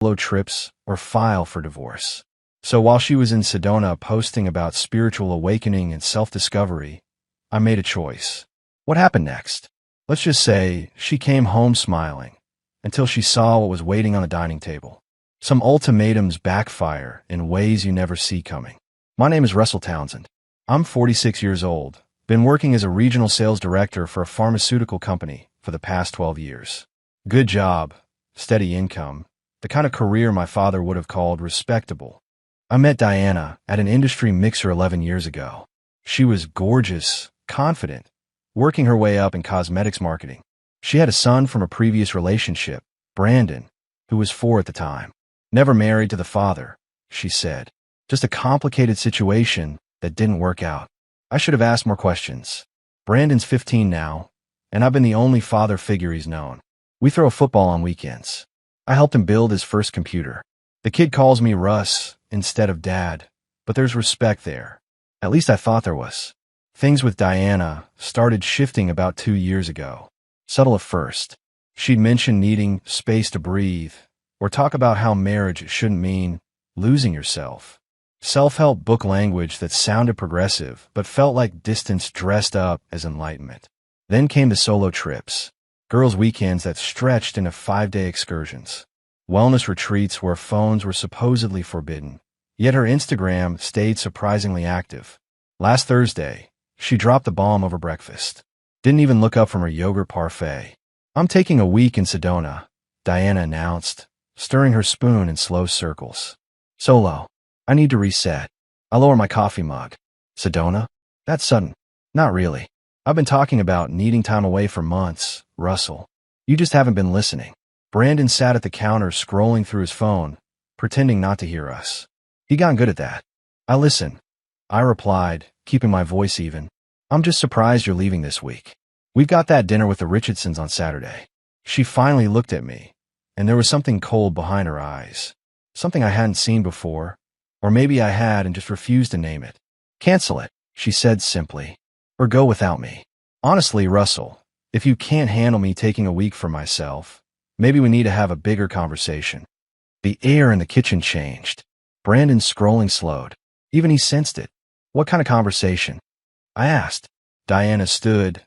solo trips, or file for divorce. So while she was in Sedona posting about spiritual awakening and self-discovery, I made a choice. What happened next? Let's just say she came home smiling until she saw what was waiting on the dining table. Some ultimatums backfire in ways you never see coming. My name is Russell Townsend. I'm 46 years old, been working as a regional sales director for a pharmaceutical company for the past 12 years. Good job, steady income, the kind of career my father would have called respectable. I met Diana at an industry mixer 11 years ago. She was gorgeous, confident, working her way up in cosmetics marketing. She had a son from a previous relationship, Brandon, who was 4 at the time. Never married to the father, she said. Just a complicated situation that didn't work out. I should have asked more questions. Brandon's 15 now, and I've been the only father figure he's known. We throw football on weekends. I helped him build his first computer. The kid calls me Russ instead of Dad, but there's respect there. At least I thought there was. Things with Diana started shifting about 2 years ago. Subtle at first. She'd mention needing space to breathe, or talk about how marriage shouldn't mean losing yourself. Self-help book language that sounded progressive, but felt like distance dressed up as enlightenment. Then came the solo trips. Girls' weekends that stretched into 5-day excursions. Wellness retreats where phones were supposedly forbidden. Yet her Instagram stayed surprisingly active. Last Thursday, she dropped the bomb over breakfast. Didn't even look up from her yogurt parfait. I'm taking a week in Sedona, Diana announced, stirring her spoon in slow circles. Solo. I need to reset. I lower my coffee mug. Sedona? That's sudden. Not really. I've been talking about needing time away for months, Russell. You just haven't been listening. Brandon sat at the counter scrolling through his phone, pretending not to hear us. He got good at that. I listen. I replied, keeping my voice even. I'm just surprised you're leaving this week. We've got that dinner with the Richardsons on Saturday. She finally looked at me, and there was something cold behind her eyes. Something I hadn't seen before, or maybe I had and just refused to name it. Cancel it, she said simply, or go without me. Honestly, Russell, if you can't handle me taking a week for myself, maybe we need to have a bigger conversation. The air in the kitchen changed. Brandon's scrolling slowed. Even he sensed it. What kind of conversation? I asked. Diana stood,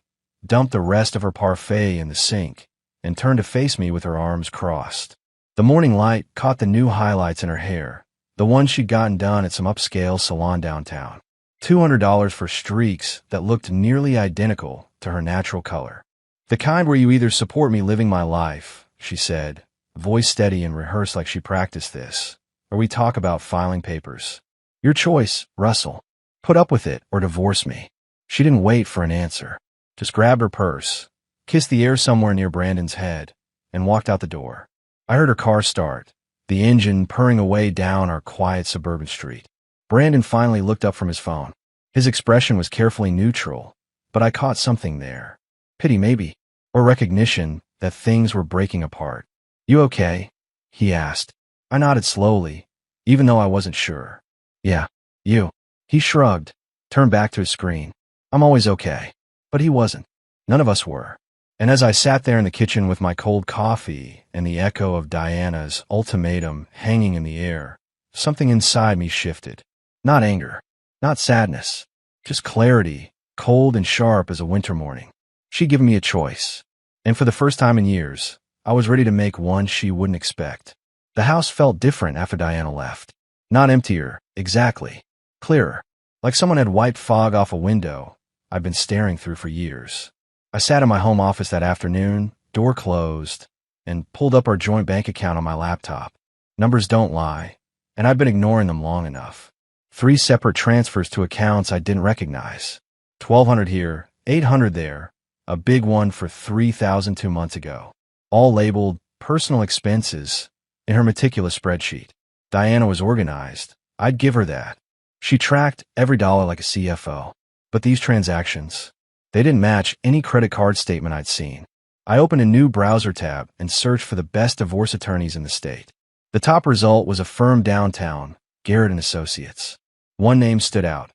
dumped the rest of her parfait in the sink, and turned to face me with her arms crossed. The morning light caught the new highlights in her hair, the ones she'd gotten done at some upscale salon downtown. $200 for streaks that looked nearly identical to her natural color. The kind where you either support me living my life, she said, voice steady and rehearsed like she practiced this, or we talk about filing papers. Your choice, Russell. Put up with it or divorce me. She didn't wait for an answer. Just grabbed her purse, kissed the air somewhere near Brandon's head, and walked out the door. I heard her car start, the engine purring away down our quiet suburban street. Brandon finally looked up from his phone. His expression was carefully neutral, but I caught something there. Pity maybe, or recognition that things were breaking apart. You okay? He asked. I nodded slowly, even though I wasn't sure. Yeah, you. He shrugged, turned back to his screen. I'm always okay. But he wasn't. None of us were. And as I sat there in the kitchen with my cold coffee and the echo of Diana's ultimatum hanging in the air, something inside me shifted. Not anger, not sadness, just clarity, cold and sharp as a winter morning. She'd given me a choice. And for the first time in years, I was ready to make one she wouldn't expect. The house felt different after Diana left. Not emptier, exactly. Clearer. Like someone had wiped fog off a window I've been staring through for years. I sat in my home office that afternoon, door closed, and pulled up our joint bank account on my laptop. Numbers don't lie, and I'd been ignoring them long enough. 3 separate transfers to accounts I didn't recognize. $1,200 here, $800 there, a big one for $3,000 2 months ago. All labeled personal expenses in her meticulous spreadsheet. Diana was organized. I'd give her that. She tracked every dollar like a CFO. But these transactions, they didn't match any credit card statement I'd seen. I opened a new browser tab and searched for the best divorce attorneys in the state. The top result was a firm downtown, Garrett & Associates. One name stood out.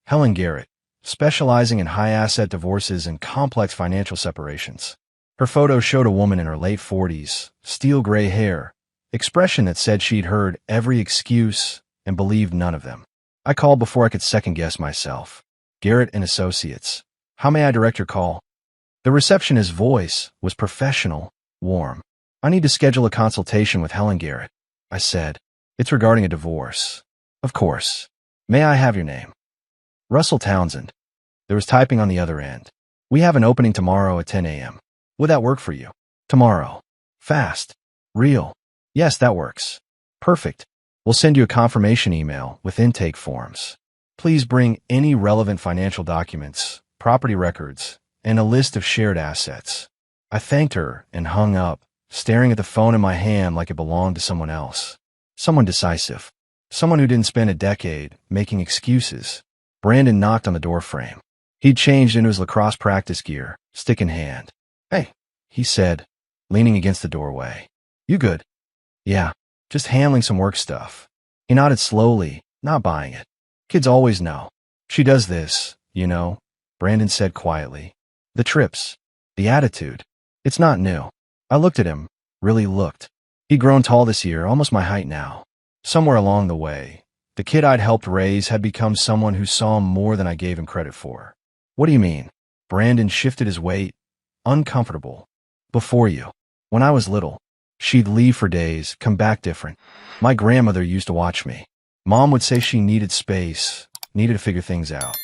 Helen Garrett, specializing in high-asset divorces and complex financial separations. Her photo showed a woman in her late 40s, steel gray hair, expression that said she'd heard every excuse and believed none of them. I called before I could second-guess myself. Garrett and Associates. How may I direct your call? The receptionist's voice was professional, warm. I need to schedule a consultation with Helen Garrett, I said. It's regarding a divorce. Of course. May I have your name? Russell Townsend. There was typing on the other end. We have an opening tomorrow at 10 a.m. Would that work for you? Tomorrow. Fast. Real. Yes, that works. Perfect. We'll send you a confirmation email with intake forms. Please bring any relevant financial documents, property records, and a list of shared assets. I thanked her and hung up, staring at the phone in my hand like it belonged to someone else. Someone decisive. Someone who didn't spend a decade making excuses. Brandon knocked on the doorframe. He'd changed into his lacrosse practice gear, stick in hand. Hey, he said, leaning against the doorway. You good? Yeah, just handling some work stuff. He nodded slowly, not buying it. Kids always know. She does this, you know, Brandon said quietly. The trips. The attitude. It's not new. I looked at him, really looked. He'd grown tall this year, almost my height now. Somewhere along the way, the kid I'd helped raise had become someone who saw more than I gave him credit for. What do you mean? Brandon shifted his weight. Uncomfortable. Before you. When I was little, she'd leave for days, come back different. My grandmother used to watch me. Mom would say she needed space, needed to figure things out.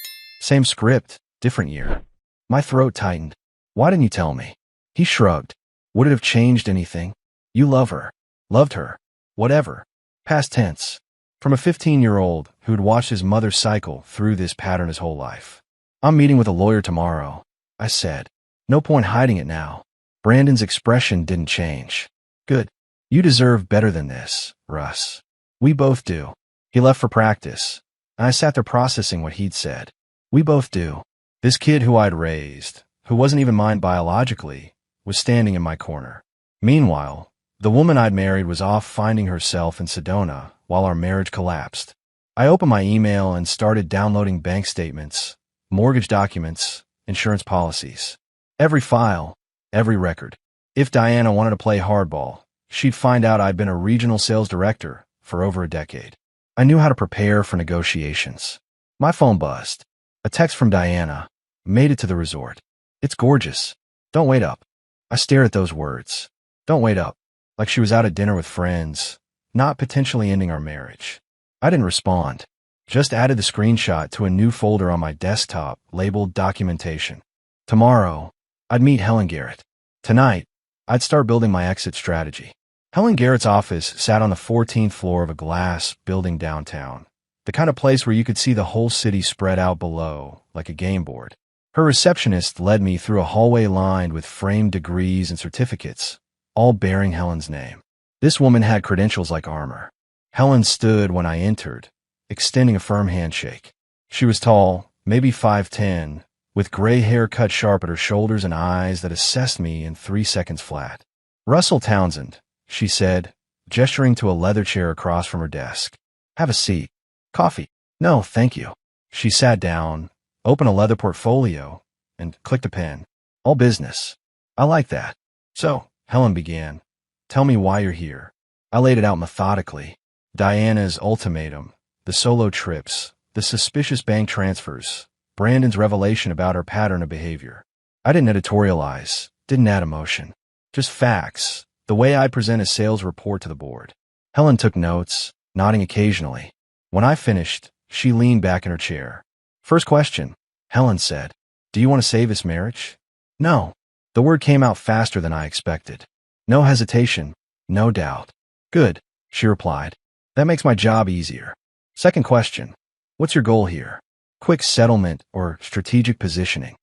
Same script, different year. My throat tightened. Why didn't you tell me? He shrugged. Would it have changed anything? You love her. Loved her. Whatever. Past tense. From a 15-year-old who'd watched his mother cycle through this pattern his whole life. I'm meeting with a lawyer tomorrow, I said. No point hiding it now. Brandon's expression didn't change. Good. You deserve better than this, Russ. We both do. He left for practice, and I sat there processing what he'd said. We both do. This kid who I'd raised, who wasn't even mine biologically, was standing in my corner. Meanwhile, the woman I'd married was off finding herself in Sedona while our marriage collapsed. I opened my email and started downloading bank statements, mortgage documents, insurance policies. Every file, every record. If Diana wanted to play hardball, she'd find out I'd been a regional sales director for over a decade. I knew how to prepare for negotiations. My phone buzzed. A text from Diana. Made it to the resort. It's gorgeous. Don't wait up. I stared at those words. Don't wait up. Like she was out at dinner with friends, not potentially ending our marriage. I didn't respond. Just added the screenshot to a new folder on my desktop labeled documentation. Tomorrow, I'd meet Helen Garrett. Tonight, I'd start building my exit strategy. Helen Garrett's office sat on the 14th floor of a glass building downtown, the kind of place where you could see the whole city spread out below, like a game board. Her receptionist led me through a hallway lined with framed degrees and certificates, all bearing Helen's name. This woman had credentials like armor. Helen stood when I entered, extending a firm handshake. She was tall, maybe 5'10", with gray hair cut sharp at her shoulders and eyes that assessed me in 3 seconds flat. Russell Townsend, she said, gesturing to a leather chair across from her desk. Have a seat. Coffee? No, thank you. She sat down, opened a leather portfolio, and clicked a pen. All business. I like that. So, Helen began. Tell me why you're here. I laid it out methodically. Diana's ultimatum, the solo trips, the suspicious bank transfers, Brandon's revelation about her pattern of behavior. I didn't editorialize, didn't add emotion. Just facts, the way I present a sales report to the board. Helen took notes, nodding occasionally. When I finished, she leaned back in her chair. First question, Helen said. Do you want to save this marriage? No. The word came out faster than I expected. No hesitation, no doubt. Good, she replied. That makes my job easier. Second question, what's your goal here? Quick settlement or strategic positioning?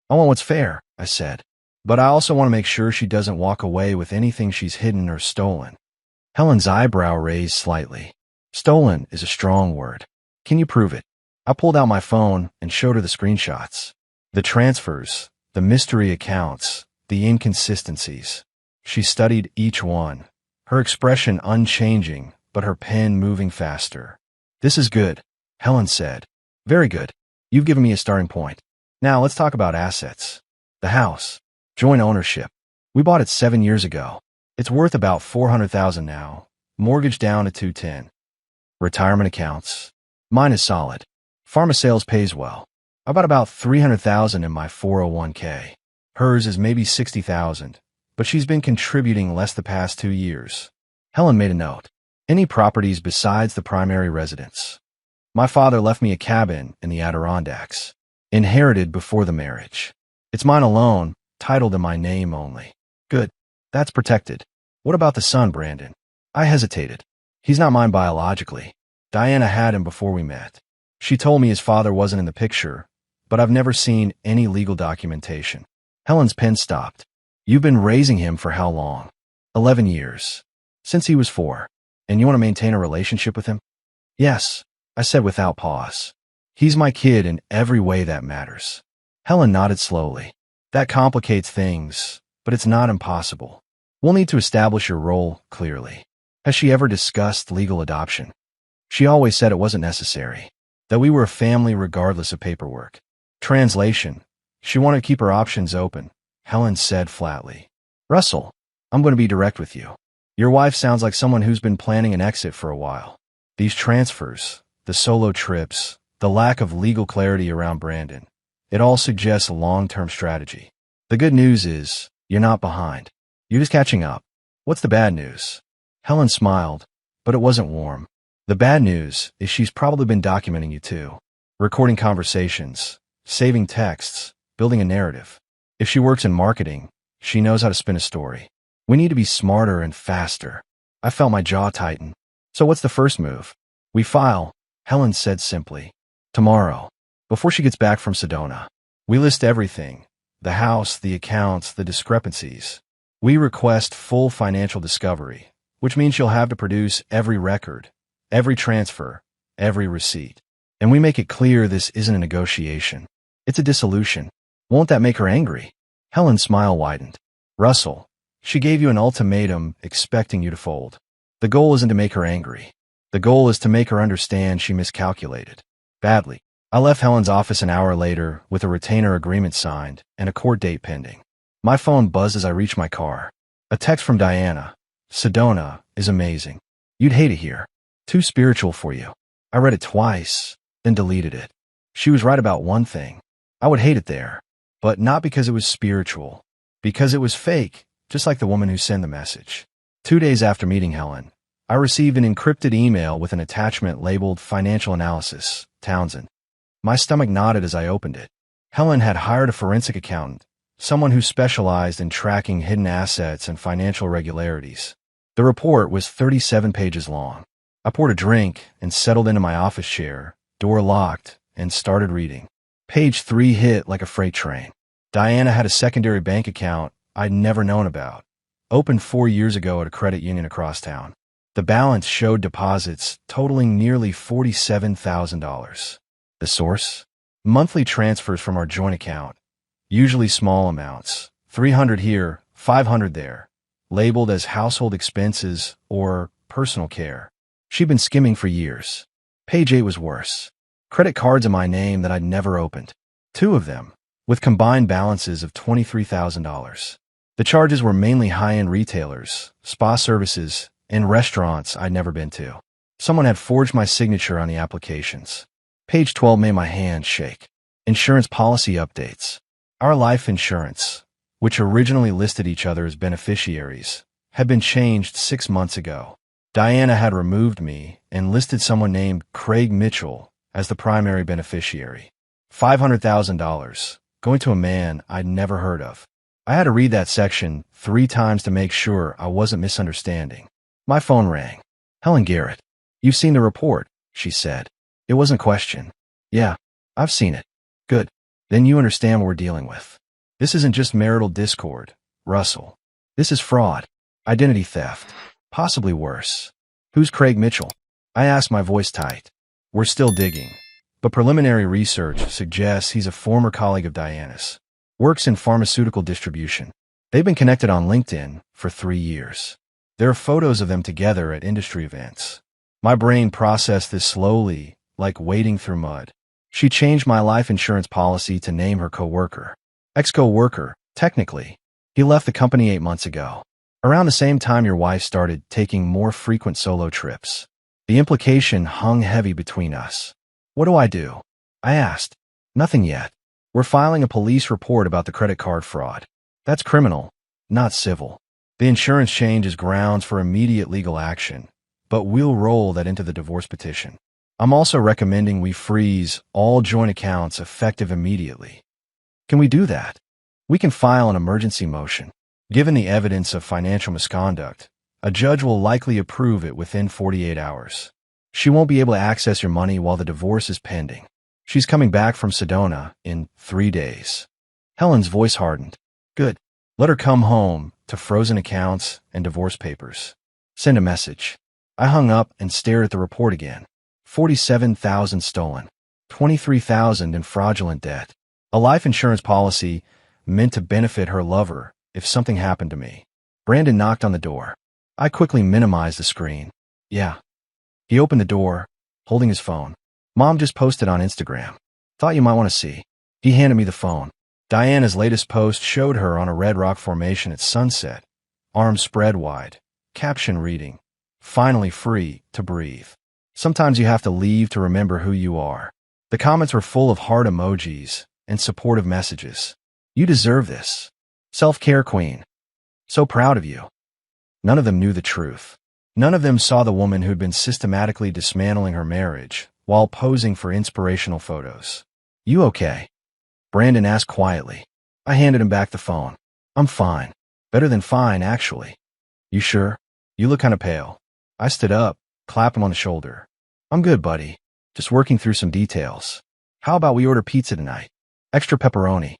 I want what's fair, I said. But I also want to make sure she doesn't walk away with anything she's hidden or stolen. Helen's eyebrow raised slightly. Stolen is a strong word. Can you prove it? I pulled out my phone and showed her the screenshots. The transfers, the mystery accounts, the inconsistencies. She studied each one, her expression unchanging, but her pen moving faster. This is good, Helen said. Very good. You've given me a starting point. Now let's talk about assets. The house. Joint ownership. We bought it 7 years ago. It's worth about $400,000 now. Mortgage down at 210. Retirement accounts. Mine is solid. Pharma sales pays well. I bought about $300,000 in my 401k. Hers is maybe $60,000, but she's been contributing less the past 2 years. Helen made a note. Any properties besides the primary residence? My father left me a cabin in the Adirondacks, inherited before the marriage. It's mine alone, titled in my name only. Good. That's protected. What about the son, Brandon? I hesitated. He's not mine biologically. Diana had him before we met. She told me his father wasn't in the picture, but I've never seen any legal documentation. Helen's pen stopped. You've been raising him for how long? 11 years. Since he was 4. And you want to maintain a relationship with him? Yes, I said without pause. He's my kid in every way that matters. Helen nodded slowly. That complicates things, but it's not impossible. We'll need to establish your role clearly. Has she ever discussed legal adoption? She always said it wasn't necessary, that we were a family regardless of paperwork. Translation. She wanted to keep her options open. Helen said flatly. Russell, I'm going to be direct with you. Your wife sounds like someone who's been planning an exit for a while. These transfers, the solo trips, the lack of legal clarity around Brandon, it all suggests a long-term strategy. The good news is, you're not behind. You're just catching up. What's the bad news? Helen smiled, but it wasn't warm. The bad news is she's probably been documenting you too. Recording conversations, saving texts, building a narrative. If she works in marketing, she knows how to spin a story. We need to be smarter and faster. I felt my jaw tighten. So what's the first move? We file, Helen said simply. Tomorrow, before she gets back from Sedona. We list everything. The house, the accounts, the discrepancies. We request full financial discovery, which means she'll have to produce every record, every transfer, every receipt. And we make it clear this isn't a negotiation. It's a dissolution. Won't that make her angry? Helen's smile widened. Russell, she gave you an ultimatum expecting you to fold. The goal isn't to make her angry. The goal is to make her understand she miscalculated. Badly. I left Helen's office an hour later with a retainer agreement signed and a court date pending. My phone buzzed as I reached my car. A text from Diana. Sedona is amazing. You'd hate it here. Too spiritual for you. I read it twice, then deleted it. She was right about one thing. I would hate it there. But not because it was spiritual. Because it was fake, just like the woman who sent the message. 2 days after meeting Helen, I received an encrypted email with an attachment labeled Financial Analysis, Townsend. My stomach knotted as I opened it. Helen had hired a forensic accountant, someone who specialized in tracking hidden assets and financial irregularities. The report was 37 pages long. I poured a drink and settled into my office chair, door locked, and started reading. Page 3 hit like a freight train. Diana had a secondary bank account I'd never known about, opened 4 years ago at a credit union across town. The balance showed deposits totaling nearly $47,000. The source? Monthly transfers from our joint account, usually small amounts, 300 here, 500 there, labeled as household expenses or personal care. She'd been skimming for years. Page 8 was worse. Credit cards in my name that I'd never opened. 2 of them, with combined balances of $23,000. The charges were mainly high-end retailers, spa services, and restaurants I'd never been to. Someone had forged my signature on the applications. Page 12 made my hand shake. Insurance policy updates. Our life insurance, which originally listed each other as beneficiaries, had been changed 6 months ago. Diana had removed me and listed someone named Craig Mitchell as the primary beneficiary. $500,000, going to a man I'd never heard of. I had to read that section 3 times to make sure I wasn't misunderstanding. My phone rang. Helen Garrett. You've seen the report, she said. It wasn't a question. Yeah, I've seen it. Good. Then you understand what we're dealing with. This isn't just marital discord, Russell. This is fraud. Identity theft. Possibly worse. Who's Craig Mitchell? I asked, my voice tight. We're still digging, but preliminary research suggests he's a former colleague of Diana's. Works in pharmaceutical distribution. They've been connected on LinkedIn for 3 years. There are photos of them together at industry events. My brain processed this slowly, like wading through mud. She changed my life insurance policy to name her coworker. Ex-coworker, technically. He left the company 8 months ago. Around the same time your wife started taking more frequent solo trips. The implication hung heavy between us. What do I do? I asked. Nothing yet. We're filing a police report about the credit card fraud. That's criminal, not civil. The insurance change is grounds for immediate legal action, but we'll roll that into the divorce petition. I'm also recommending we freeze all joint accounts effective immediately. Can we do that? We can file an emergency motion. Given the evidence of financial misconduct, a judge will likely approve it within 48 hours. She won't be able to access your money while the divorce is pending. She's coming back from Sedona in 3 days. Helen's voice hardened. Good. Let her come home to frozen accounts and divorce papers. Send a message. I hung up and stared at the report again. 47,000 stolen. 23,000 in fraudulent debt. A life insurance policy meant to benefit her lover if something happened to me. Brandon knocked on the door. I quickly minimized the screen. Yeah. He opened the door, holding his phone. Mom just posted on Instagram. Thought you might want to see. He handed me the phone. Diana's latest post showed her on a red rock formation at sunset, arms spread wide, caption reading, "Finally free to breathe." Sometimes you have to leave to remember who you are. The comments were full of heart emojis and supportive messages. You deserve this. Self-care queen. So proud of you. None of them knew the truth. None of them saw the woman who'd been systematically dismantling her marriage while posing for inspirational photos. You okay? Brandon asked quietly. I handed him back the phone. I'm fine. Better than fine, actually. You sure? You look kind of pale. I stood up, clapped him on the shoulder. I'm good, buddy. Just working through some details. How about we order pizza tonight? Extra pepperoni.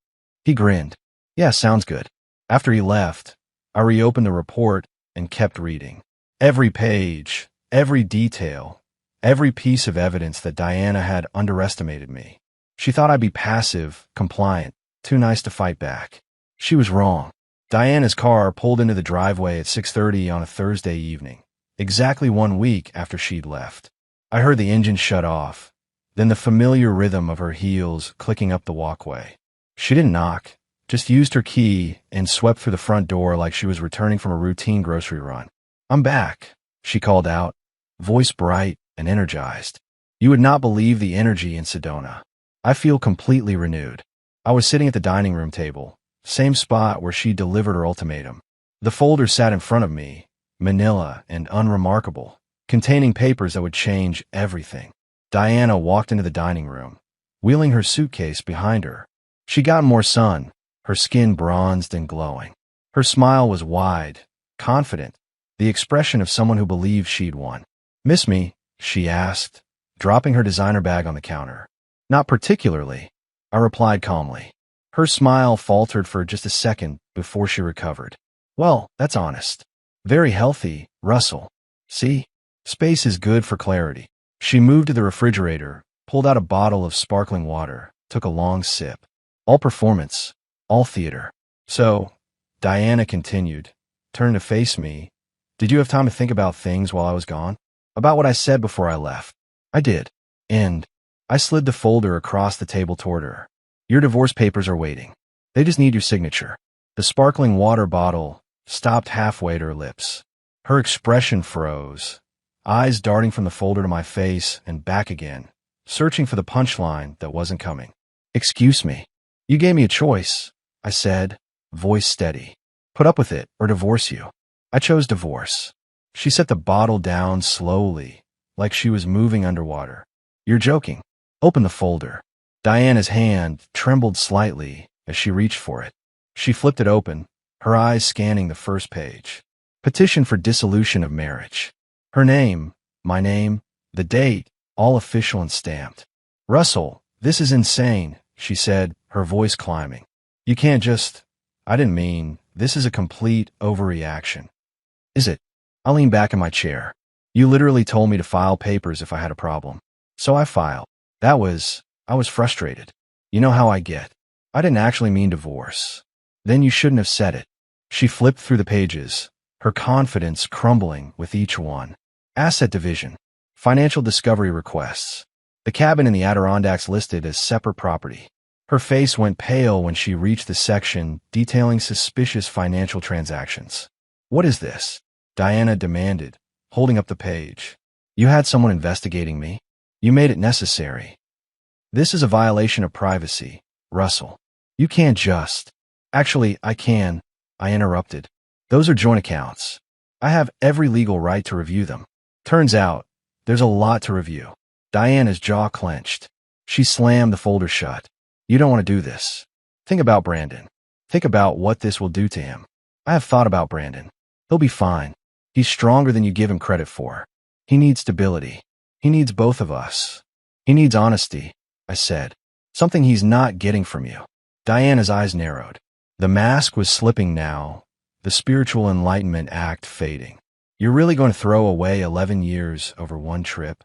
He grinned. Yeah, sounds good. After he left, I reopened the report and kept reading. Every page, every detail, every piece of evidence that Diana had underestimated me. She thought I'd be passive, compliant, too nice to fight back. She was wrong. Diana's car pulled into the driveway at 6:30 on a Thursday evening, exactly 1 week after she'd left. I heard the engine shut off, then the familiar rhythm of her heels clicking up the walkway. She didn't knock, just used her key and swept through the front door like she was returning from a routine grocery run. I'm back, she called out, voice bright and energized. You would not believe the energy in Sedona. I feel completely renewed. I was sitting at the dining room table, same spot where she delivered her ultimatum. The folder sat in front of me, manila and unremarkable, containing papers that would change everything. Diana walked into the dining room, wheeling her suitcase behind her. She'd gotten more sun, her skin bronzed and glowing. Her smile was wide, confident, the expression of someone who believed she'd won. Miss me? She asked, dropping her designer bag on the counter. Not particularly, I replied calmly. Her smile faltered for just a second before she recovered. Well, that's honest. Very healthy, Russell. See? Space is good for clarity. She moved to the refrigerator, pulled out a bottle of sparkling water, took a long sip. All performance, all theater. So, Diana continued, turned to face me. Did you have time to think about things while I was gone? About what I said before I left? I did. And I slid the folder across the table toward her. Your divorce papers are waiting. They just need your signature. The sparkling water bottle stopped halfway to her lips. Her expression froze, eyes darting from the folder to my face and back again, searching for the punchline that wasn't coming. Excuse me. You gave me a choice, I said, voice steady. Put up with it or divorce you. I chose divorce. She set the bottle down slowly, like she was moving underwater. You're joking. Open the folder. Diana's hand trembled slightly as she reached for it. She flipped it open, her eyes scanning the first page. Petition for dissolution of marriage. Her name, my name, the date, all official and stamped. Russell, this is insane, she said, her voice climbing. You can't just... I didn't mean, this is a complete overreaction. Is it? I leaned back in my chair. You literally told me to file papers if I had a problem. So I filed. I was frustrated. You know how I get. I didn't actually mean divorce. Then you shouldn't have said it. She flipped through the pages, her confidence crumbling with each one. Asset division. Financial discovery requests. The cabin in the Adirondacks listed as separate property. Her face went pale when she reached the section detailing suspicious financial transactions. What is this? Diana demanded, holding up the page. You had someone investigating me? You made it necessary. This is a violation of privacy, Russell. You can't just... Actually, I can, I interrupted. Those are joint accounts. I have every legal right to review them. Turns out, there's a lot to review. Diana's jaw clenched. She slammed the folder shut. You don't want to do this. Think about Brandon. Think about what this will do to him. I have thought about Brandon. He'll be fine. He's stronger than you give him credit for. He needs stability. He needs both of us. He needs honesty, I said. Something he's not getting from you. Diana's eyes narrowed. The mask was slipping now, the spiritual enlightenment act fading. You're really going to throw away 11 years over one trip?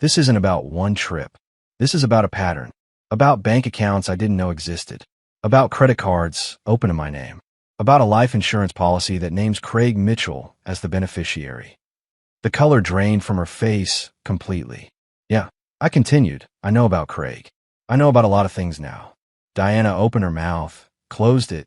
This isn't about one trip. This is about a pattern. About bank accounts I didn't know existed. About credit cards open in my name. About a life insurance policy that names Craig Mitchell as the beneficiary. The color drained from her face completely. Yeah, I continued. I know about Craig. I know about a lot of things now. Diana opened her mouth, closed it,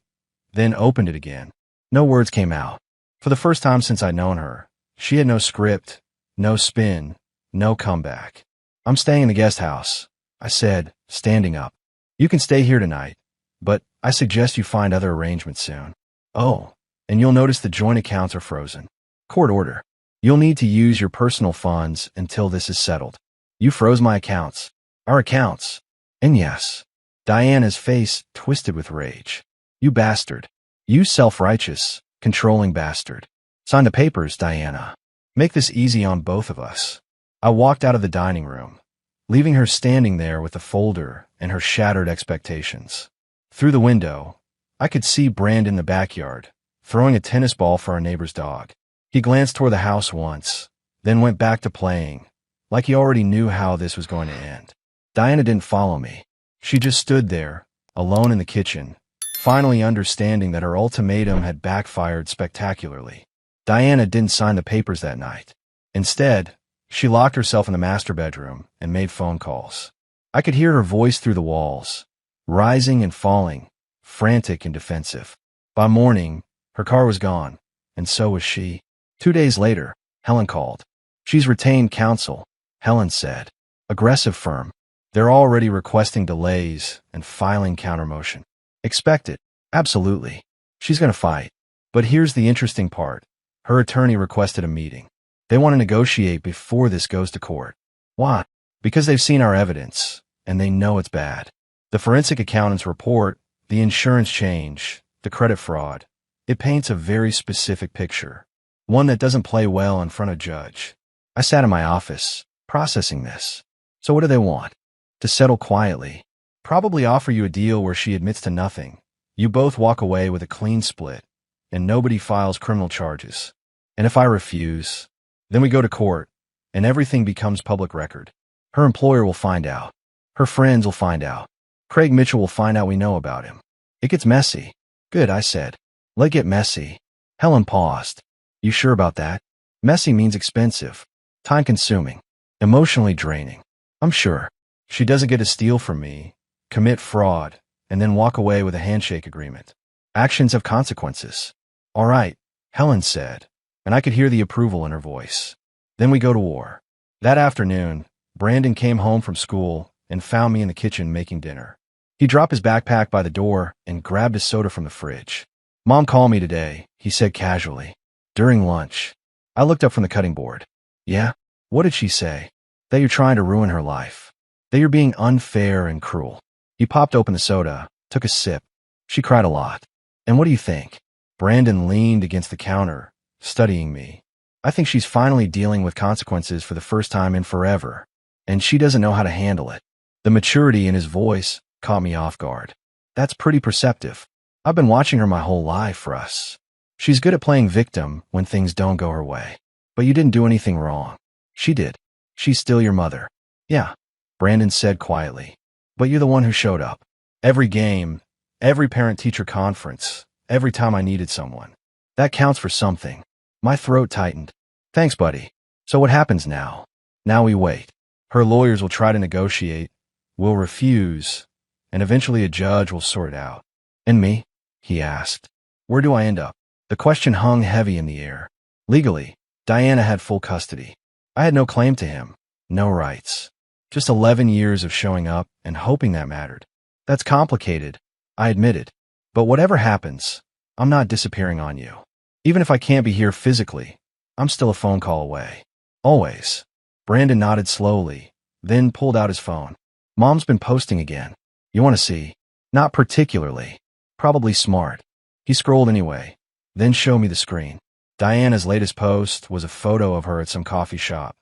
then opened it again. No words came out. For the first time since I'd known her, she had no script, no spin, no comeback. I'm staying in the guest house, I said, standing up. You can stay here tonight, but I suggest you find other arrangements soon. Oh, and you'll notice the joint accounts are frozen. Court order. You'll need to use your personal funds until this is settled. You froze my accounts. Our accounts. And yes, Diana's face twisted with rage. You bastard. You self-righteous, controlling bastard. Sign the papers, Diana. Make this easy on both of us. I walked out of the dining room, leaving her standing there with the folder and her shattered expectations. Through the window, I could see Brandon in the backyard, throwing a tennis ball for our neighbor's dog. He glanced toward the house once, then went back to playing, like he already knew how this was going to end. Diana didn't follow me. She just stood there, alone in the kitchen, finally understanding that her ultimatum had backfired spectacularly. Diana didn't sign the papers that night. Instead, she locked herself in the master bedroom and made phone calls. I could hear her voice through the walls, rising and falling, frantic and defensive. By morning, her car was gone, and so was she. 2 days later, Helen called. She's retained counsel, Helen said. Aggressive firm. They're already requesting delays and filing countermotion. Expect it. Absolutely. She's going to fight. But here's the interesting part. Her attorney requested a meeting. They want to negotiate before this goes to court. Why? Because they've seen our evidence, and they know it's bad. The forensic accountant's report, the insurance change, the credit fraud. It paints a very specific picture. One that doesn't play well in front of a judge. I sat in my office, processing this. So what do they want? To settle quietly. Probably offer you a deal where she admits to nothing. You both walk away with a clean split, and nobody files criminal charges. And if I refuse, then we go to court, and everything becomes public record. Her employer will find out. Her friends will find out. Craig Mitchell will find out we know about him. It gets messy. Good, I said. Let it get messy. Helen paused. You sure about that? Messy means expensive, time-consuming, emotionally draining. I'm sure. She doesn't get to steal from me, commit fraud, and then walk away with a handshake agreement. Actions have consequences. All right, Helen said, and I could hear the approval in her voice. Then we go to war. That afternoon, Brandon came home from school and found me in the kitchen making dinner. He dropped his backpack by the door and grabbed a soda from the fridge. Mom called me today, he said casually. During lunch. I looked up from the cutting board. Yeah? What did she say? That you're trying to ruin her life. That you're being unfair and cruel. He popped open the soda, took a sip. She cried a lot. And what do you think? Brandon leaned against the counter, studying me. I think she's finally dealing with consequences for the first time in forever. And she doesn't know how to handle it. The maturity in his voice caught me off guard. That's pretty perceptive. I've been watching her my whole life, Russ. She's good at playing victim when things don't go her way. But you didn't do anything wrong. She did. She's still your mother. Yeah, Brandon said quietly. But you're the one who showed up. Every game, every parent-teacher conference, every time I needed someone. That counts for something. My throat tightened. Thanks, buddy. So what happens now? Now we wait. Her lawyers will try to negotiate, will refuse, and eventually a judge will sort it out. And me? He asked. Where do I end up? The question hung heavy in the air. Legally, Diana had full custody. I had no claim to him, no rights. Just 11 years of showing up and hoping that mattered. That's complicated, I admitted. But whatever happens, I'm not disappearing on you. Even if I can't be here physically, I'm still a phone call away. Always. Brandon nodded slowly, then pulled out his phone. Mom's been posting again. You want to see? Not particularly. Probably smart. He scrolled anyway, then showed me the screen. Diana's latest post was a photo of her at some coffee shop.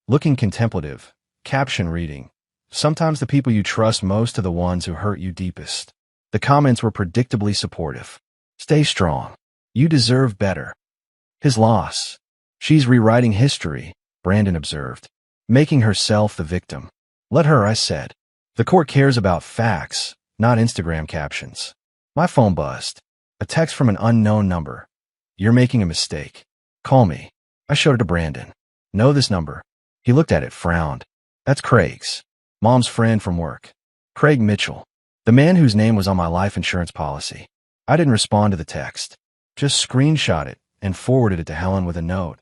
Looking contemplative, caption reading, "Sometimes the people you trust most are the ones who hurt you deepest." The comments were predictably supportive. "Stay strong. You deserve better." His loss. "She's rewriting history," Brandon observed, "making herself the victim." "Let her," I said. "The court cares about facts, not Instagram captions." My phone buzzed. A text from an unknown number. "You're making a mistake. Call me." I showed it to Brandon. "Know this number?" He looked at it, frowned. "That's Craig's. Mom's friend from work. Craig Mitchell. The man whose name was on my life insurance policy." I didn't respond to the text. Just screenshot it and forwarded it to Helen with a note.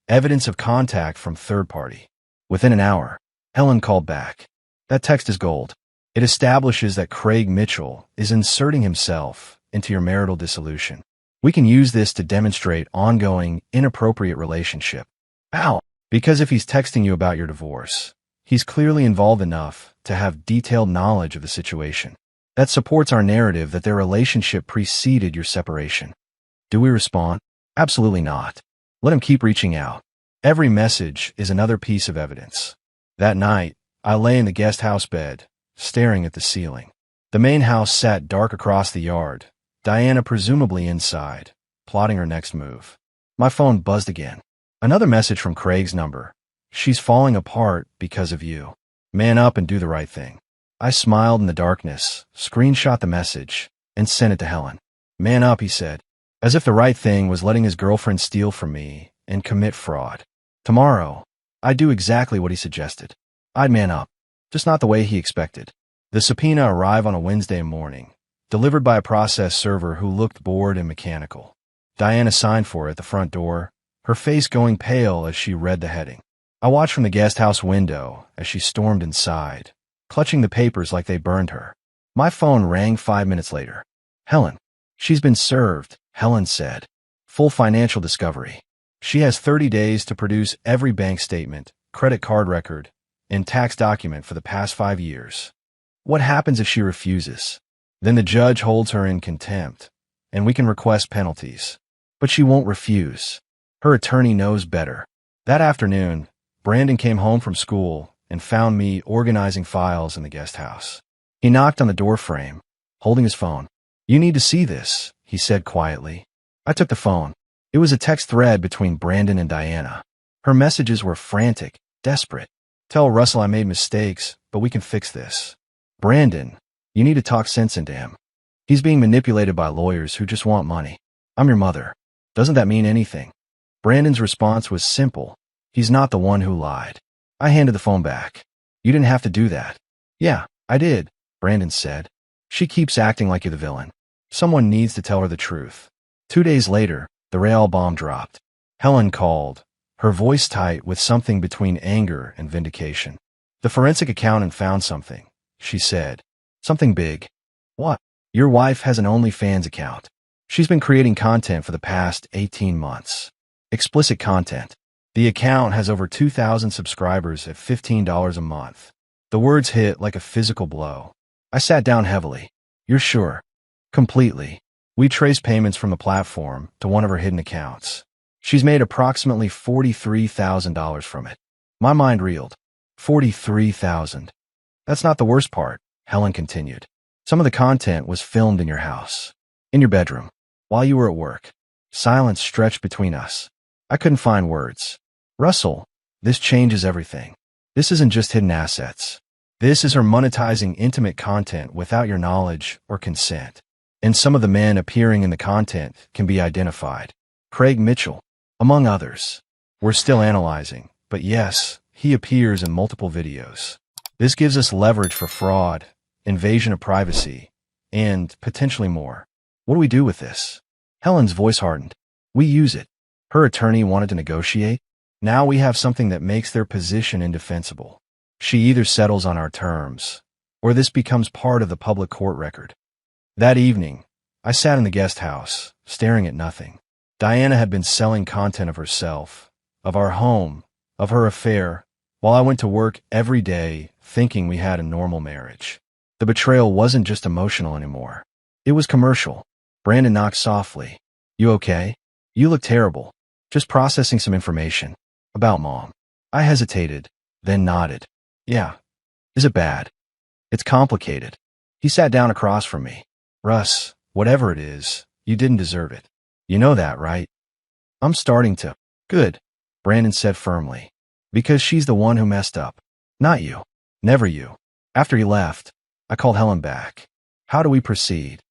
"Evidence of contact from third party." Within an hour, Helen called back. "That text is gold. It establishes that Craig Mitchell is inserting himself into your marital dissolution. We can use this to demonstrate ongoing, inappropriate relationship." How? "Because if he's texting you about your divorce, he's clearly involved enough to have detailed knowledge of the situation. That supports our narrative that their relationship preceded your separation." Do we respond? Absolutely not. Let him keep reaching out. Every message is another piece of evidence. That night, I lay in the guest house bed, staring at the ceiling. The main house sat dark across the yard, Diana presumably inside, plotting her next move. My phone buzzed again. Another message from Craig's number. "She's falling apart because of you. Man up and do the right thing." I smiled in the darkness, screenshot the message, and sent it to Helen. "Man up," he said, as if the right thing was letting his girlfriend steal from me and commit fraud. Tomorrow, I'd do exactly what he suggested. I'd man up, just not the way he expected. The subpoena arrived on a Wednesday morning, delivered by a process server who looked bored and mechanical. Diana signed for it at the front door, her face going pale as she read the heading. I watched from the guest house window as she stormed inside, clutching the papers like they burned her. My phone rang 5 minutes later. "Helen." "She's been served," Helen said. "Full financial discovery. She has 30 days to produce every bank statement, credit card record, and tax document for the past 5 years. What happens if she refuses? Then the judge holds her in contempt, and we can request penalties. But she won't refuse. Her attorney knows better." That afternoon, Brandon came home from school and found me organizing files in the guest house. He knocked on the door frame, holding his phone. "You need to see this," he said quietly. I took the phone. It was a text thread between Brandon and Diana. Her messages were frantic, desperate. "Tell Russell I made mistakes, but we can fix this. Brandon, you need to talk sense into him. He's being manipulated by lawyers who just want money. I'm your mother. Doesn't that mean anything?" Brandon's response was simple. "He's not the one who lied." I handed the phone back. "You didn't have to do that." "Yeah, I did," Brandon said. "She keeps acting like you're the villain. Someone needs to tell her the truth." 2 days later, the rail bomb dropped. Helen called, her voice tight with something between anger and vindication. "The forensic accountant found something," she said. "Something big." "What?" "Your wife has an OnlyFans account. She's been creating content for the past 18 months. Explicit content. The account has over 2,000 subscribers at $15 a month." The words hit like a physical blow. I sat down heavily. "You're sure?" "Completely. We traced payments from the platform to one of her hidden accounts. She's made approximately $43,000 from it." My mind reeled. 43,000. "That's not the worst part," Helen continued. "Some of the content was filmed in your house. In your bedroom. While you were at work." Silence stretched between us. I couldn't find words. "Russell, this changes everything. This isn't just hidden assets. This is her monetizing intimate content without your knowledge or consent. And some of the men appearing in the content can be identified. Craig Mitchell, among others. We're still analyzing, but yes, he appears in multiple videos. This gives us leverage for fraud, invasion of privacy, and potentially more. What do we do with this?" Helen's voice hardened. We use it. Her attorney wanted to negotiate. Now we have something that makes their position indefensible. She either settles on our terms, or this becomes part of the public court record. That evening, I sat in the guest house, staring at nothing. Diana had been selling content of herself, of our home, of her affair, while I went to work every day thinking we had a normal marriage. The betrayal wasn't just emotional anymore. It was commercial. Brandon knocked softly. You okay? You look terrible. Just processing some information. About Mom. I hesitated, then nodded. Yeah. Is it bad? It's complicated. He sat down across from me. Russ, whatever it is, you didn't deserve it. You know that, right? I'm starting to. Good, Brandon said firmly. Because she's the one who messed up. Not you. Never you. After he left, I called Helen back. How do we proceed?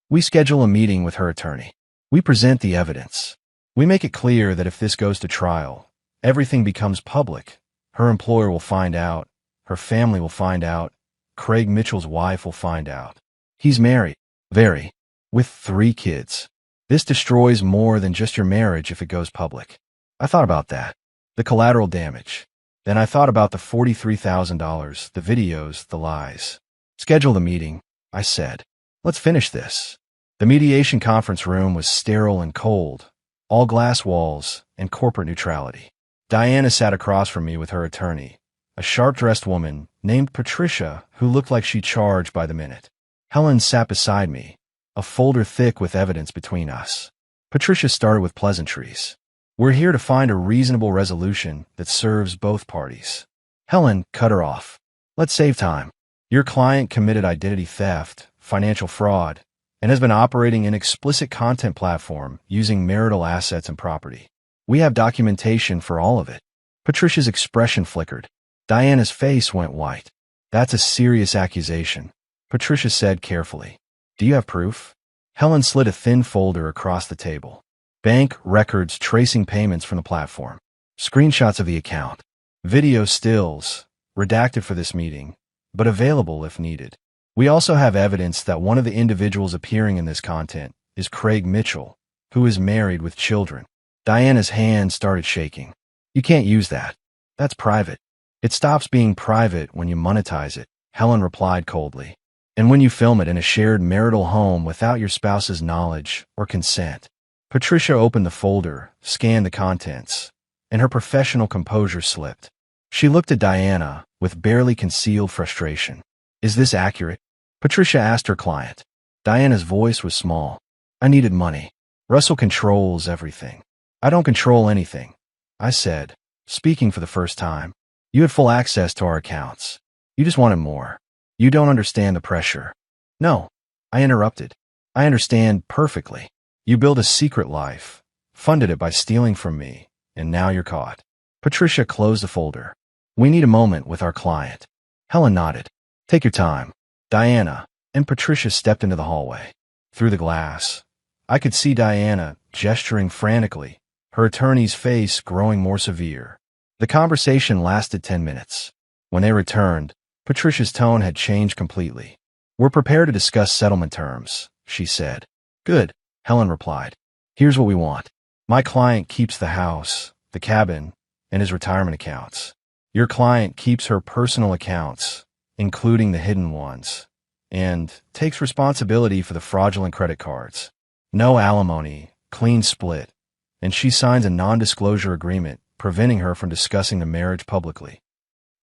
We schedule a meeting with her attorney. We present the evidence. We make it clear that if this goes to trial, everything becomes public. Her employer will find out. Her family will find out. Craig Mitchell's wife will find out. He's married. Very. With 3 kids. This destroys more than just your marriage if it goes public. I thought about that. The collateral damage. Then I thought about the $43,000, the videos, the lies. Schedule the meeting, I said. Let's finish this. The mediation conference room was sterile and cold, all glass walls and corporate neutrality. Diana sat across from me with her attorney, a sharp-dressed woman named Patricia who looked like she charged by the minute. Helen sat beside me, a folder thick with evidence between us. Patricia started with pleasantries. We're here to find a reasonable resolution that serves both parties. Helen cut her off. Let's save time. Your client committed identity theft, financial fraud, and has been operating an explicit content platform using marital assets and property. We have documentation for all of it. Patricia's expression flickered. Diana's face went white. That's a serious accusation, Patricia said carefully. Do you have proof? Helen slid a thin folder across the table. Bank records tracing payments from the platform. Screenshots of the account. Video stills, redacted for this meeting, but available if needed. We also have evidence that one of the individuals appearing in this content is Craig Mitchell, who is married with children. Diana's hand started shaking. You can't use that. That's private. It stops being private when you monetize it, Helen replied coldly. And when you film it in a shared marital home without your spouse's knowledge or consent. Patricia opened the folder, scanned the contents, and her professional composure slipped. She looked at Diana with barely concealed frustration. Is this accurate? Patricia asked her client. Diana's voice was small. I needed money. Russell controls everything. I don't control anything, I said, speaking for the first time. You had full access to our accounts. You just wanted more. You don't understand the pressure. No, I interrupted. I understand perfectly. You built a secret life, funded it by stealing from me, and now you're caught. Patricia closed the folder. We need a moment with our client. Helen nodded. Take your time. Diana and Patricia stepped into the hallway. Through the glass, I could see Diana gesturing frantically, her attorney's face growing more severe. The conversation lasted 10 minutes. When they returned, Patricia's tone had changed completely. We're prepared to discuss settlement terms, she said. Good, Helen replied. Here's what we want. My client keeps the house, the cabin, and his retirement accounts. Your client keeps her personal accounts, including the hidden ones, and takes responsibility for the fraudulent credit cards. No alimony, clean split, and she signs a non-disclosure agreement preventing her from discussing the marriage publicly.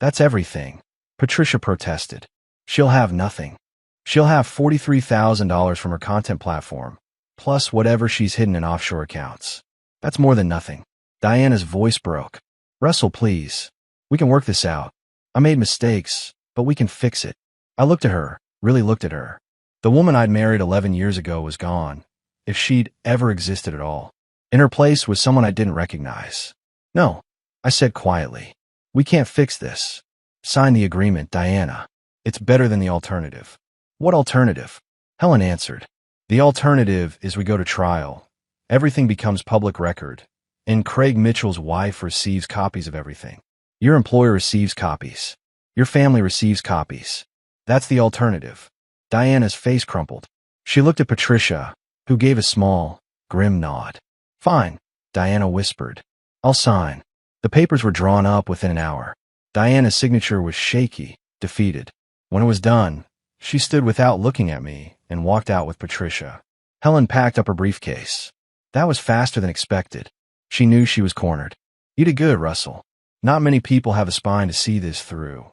That's everything, Patricia protested. She'll have nothing. She'll have $43,000 from her content platform, plus whatever she's hidden in offshore accounts. That's more than nothing. Diana's voice broke. Russell, please. We can work this out. I made mistakes, but we can fix it. I looked at her, really looked at her. The woman I'd married 11 years ago was gone, if she'd ever existed at all. In her place was someone I didn't recognize. No, I said quietly. We can't fix this. Sign the agreement, Diana. It's better than the alternative. What alternative? Helen answered. The alternative is we go to trial. Everything becomes public record, and Craig Mitchell's wife receives copies of everything. Your employer receives copies. Your family receives copies. That's the alternative. Diana's face crumpled. She looked at Patricia, who gave a small, grim nod. Fine, Diana whispered. I'll sign. The papers were drawn up within an hour. Diana's signature was shaky, defeated. When it was done, she stood without looking at me and walked out with Patricia. Helen packed up her briefcase. That was faster than expected. She knew she was cornered. You did good, Russell. Not many people have a spine to see this through.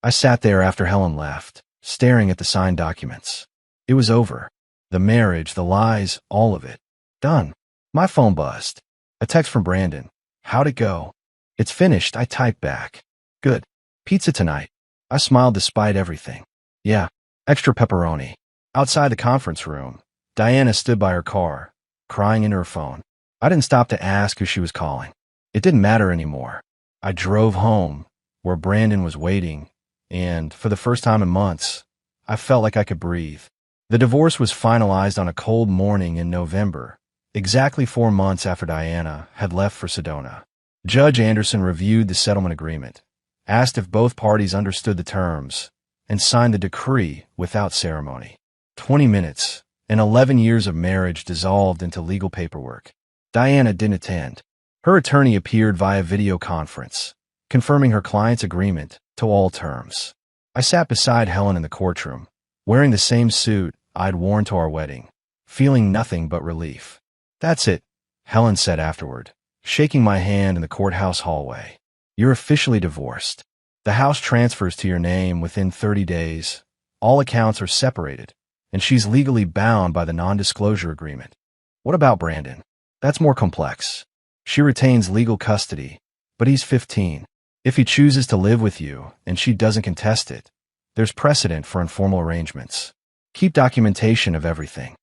I sat there after Helen left, staring at the signed documents. It was over. The marriage, the lies, all of it. Done. My phone buzzed. A text from Brandon. How'd it go? It's finished, I typed back. Good. Pizza tonight. I smiled despite everything. Yeah. Extra pepperoni. Outside the conference room, Diana stood by her car, crying into her phone. I didn't stop to ask who she was calling. It didn't matter anymore. I drove home, where Brandon was waiting, and, for the first time in months, I felt like I could breathe. The divorce was finalized on a cold morning in November, exactly 4 months after Diana had left for Sedona. Judge Anderson reviewed the settlement agreement, asked if both parties understood the terms, and signed the decree without ceremony. 20 minutes, and 11 years of marriage dissolved into legal paperwork. Diana didn't attend. Her attorney appeared via video conference, confirming her client's agreement to all terms. I sat beside Helen in the courtroom, wearing the same suit I'd worn to our wedding, feeling nothing but relief. That's it, Helen said afterward, shaking my hand in the courthouse hallway. You're officially divorced. The house transfers to your name within 30 days. All accounts are separated, and she's legally bound by the non-disclosure agreement. What about Brandon? That's more complex. She retains legal custody, but he's 15. If he chooses to live with you and she doesn't contest it, there's precedent for informal arrangements. Keep documentation of everything.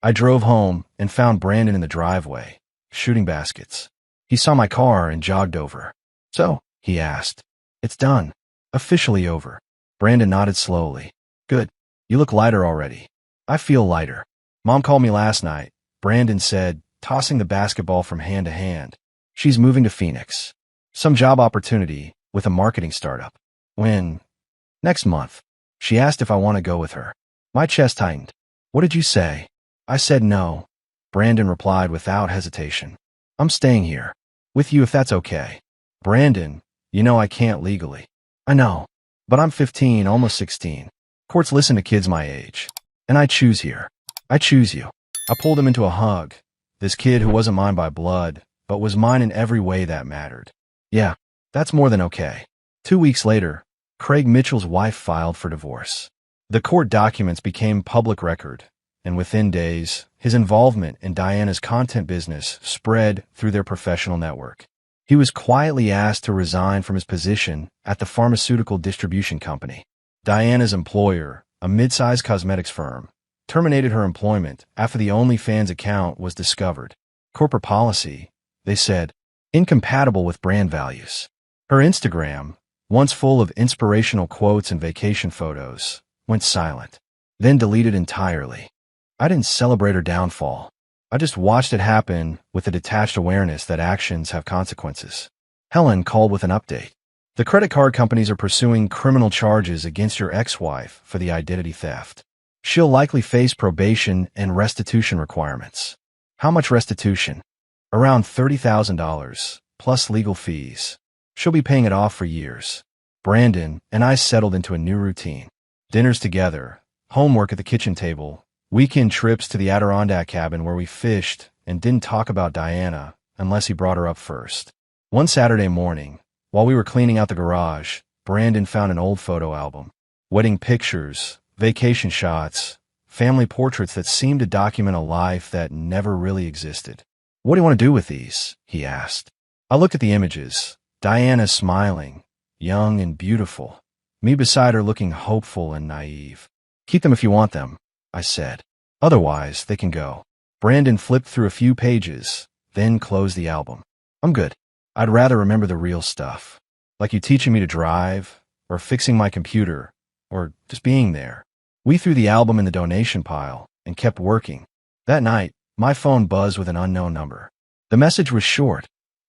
I drove home and found Brandon in the driveway, shooting baskets. He saw my car and jogged over. So, he asked. It's done. Officially over. Brandon nodded slowly. Good. You look lighter already. I feel lighter. Mom called me last night, Brandon said, tossing the basketball from hand to hand. She's moving to Phoenix. Some job opportunity with a marketing startup. When? Next month. She asked if I want to go with her. My chest tightened. What did you say? I said no. Brandon replied without hesitation. I'm staying here. With you if that's okay. Brandon, you know I can't legally. I know. But I'm 15, almost 16. Courts listen to kids my age. And I choose here. I choose you. I pulled him into a hug. This kid who wasn't mine by blood, but was mine in every way that mattered. Yeah, that's more than okay. 2 weeks later, Craig Mitchell's wife filed for divorce. The court documents became public record, and within days, his involvement in Diana's content business spread through their professional network. He was quietly asked to resign from his position at the pharmaceutical distribution company. Diana's employer, a mid-sized cosmetics firm, terminated her employment after the OnlyFans account was discovered. Corporate policy, they said, incompatible with brand values. Her Instagram, once full of inspirational quotes and vacation photos, went silent, then deleted entirely. I didn't celebrate her downfall. I just watched it happen with a detached awareness that actions have consequences. Helen called with an update. The credit card companies are pursuing criminal charges against your ex-wife for the identity theft. She'll likely face probation and restitution requirements. How much restitution? Around $30,000, plus legal fees. She'll be paying it off for years. Brandon and I settled into a new routine. Dinners together, homework at the kitchen table, weekend trips to the Adirondack cabin where we fished and didn't talk about Diana unless he brought her up first. One Saturday morning, while we were cleaning out the garage, Brandon found an old photo album. Wedding pictures, vacation shots, family portraits that seemed to document a life that never really existed. What do you want to do with these? He asked. I looked at the images. Diana smiling, young and beautiful. Me beside her looking hopeful and naive. Keep them if you want them, I said. Otherwise, they can go. Brandon flipped through a few pages, then closed the album. I'm good. I'd rather remember the real stuff. Like you teaching me to drive, or fixing my computer, or just being there. We threw the album in the donation pile and kept working. That night, my phone buzzed with an unknown number. The message was short.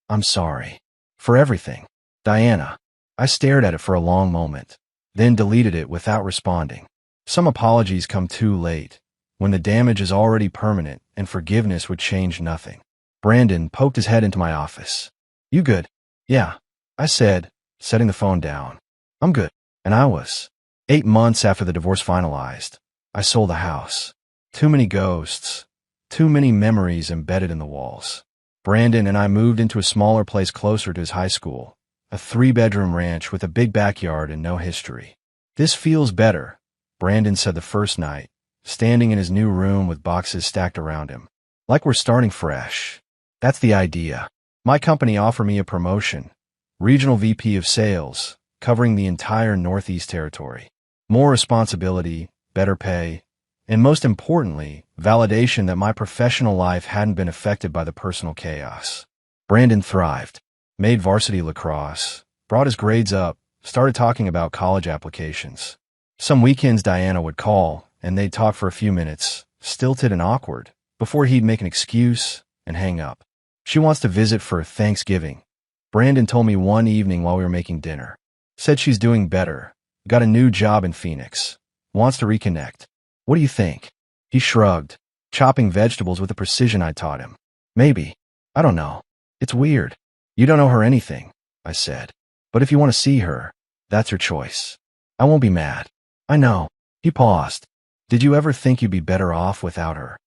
I'm sorry. For everything. Diana. I stared at it for a long moment, then deleted it without responding. Some apologies come too late, when the damage is already permanent and forgiveness would change nothing. Brandon poked his head into my office. You good? Yeah, I said, setting the phone down. I'm good. And I was. 8 months after the divorce finalized, I sold the house. Too many ghosts. Too many memories embedded in the walls. Brandon and I moved into a smaller place closer to his high school, a 3-bedroom ranch with a big backyard and no history. This feels better, Brandon said the first night, standing in his new room with boxes stacked around him. Like we're starting fresh. That's the idea. My company offered me a promotion, regional VP of sales, covering the entire Northeast territory. More responsibility, better pay, and most importantly, validation that my professional life hadn't been affected by the personal chaos. Brandon thrived, made varsity lacrosse, brought his grades up, started talking about college applications. Some weekends Diana would call, and they'd talk for a few minutes, stilted and awkward, before he'd make an excuse and hang up. She wants to visit for Thanksgiving. Brandon told me one evening while we were making dinner. Said she's doing better, got a new job in Phoenix, wants to reconnect. What do you think? He shrugged, chopping vegetables with the precision I taught him. Maybe. I don't know. It's weird. You don't know her anything, I said. But if you want to see her, that's your choice. I won't be mad. I know. He paused. Did you ever think you'd be better off without her?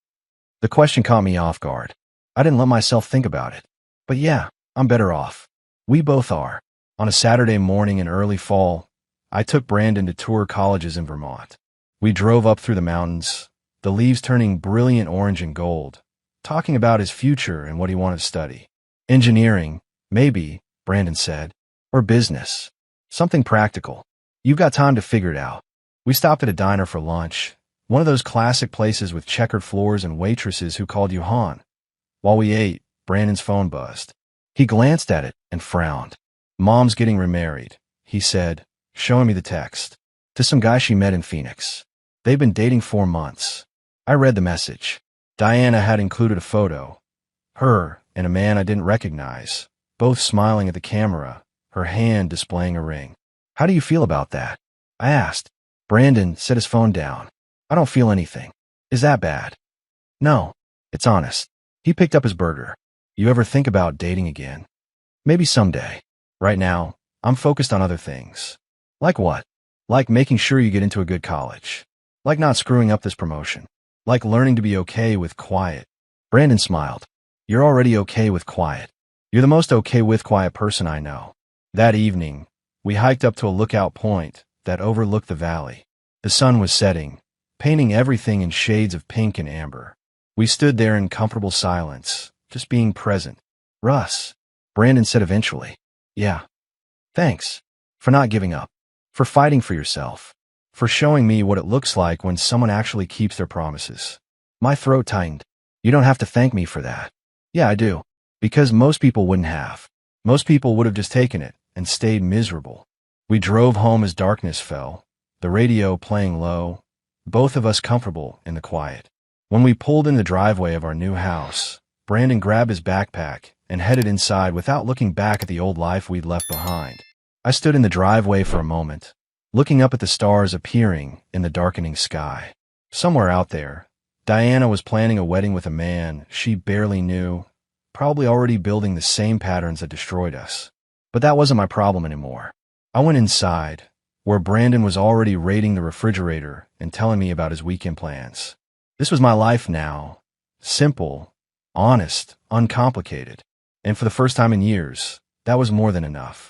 The question caught me off guard. I didn't let myself think about it. But yeah, I'm better off. We both are. On a Saturday morning in early fall, I took Brandon to tour colleges in Vermont. We drove up through the mountains, the leaves turning brilliant orange and gold, talking about his future and what he wanted to study. Engineering, maybe, Brandon said, or business. Something practical. You've got time to figure it out. We stopped at a diner for lunch, one of those classic places with checkered floors and waitresses who called you hon. While we ate, Brandon's phone buzzed. He glanced at it and frowned. Mom's getting remarried, he said, showing me the text. To some guy she met in Phoenix. They've been dating 4 months. I read the message. Diana had included a photo. Her and a man I didn't recognize, both smiling at the camera, her hand displaying a ring. How do you feel about that? I asked. Brandon set his phone down. I don't feel anything. Is that bad? No, it's honest. He picked up his burger. You ever think about dating again? Maybe someday. Right now, I'm focused on other things. Like what? Like making sure you get into a good college. Like not screwing up this promotion. Like learning to be okay with quiet. Brandon smiled. You're already okay with quiet. You're the most okay with quiet person I know. That evening, we hiked up to a lookout point that overlooked the valley. The sun was setting, painting everything in shades of pink and amber. We stood there in comfortable silence, just being present. Russ, Brandon said eventually. Yeah. Thanks. For not giving up. For fighting for yourself. For showing me what it looks like when someone actually keeps their promises. My throat tightened. You don't have to thank me for that. Yeah, I do. Because most people wouldn't have. Most people would have just taken it and stayed miserable. We drove home as darkness fell, the radio playing low, both of us comfortable in the quiet. When we pulled in the driveway of our new house, Brandon grabbed his backpack and headed inside without looking back at the old life we'd left behind. I stood in the driveway for a moment, looking up at the stars appearing in the darkening sky. Somewhere out there, Diana was planning a wedding with a man she barely knew, probably already building the same patterns that destroyed us. But that wasn't my problem anymore. I went inside, where Brandon was already raiding the refrigerator and telling me about his weekend plans. This was my life now. Simple, honest, uncomplicated. And for the first time in years, that was more than enough.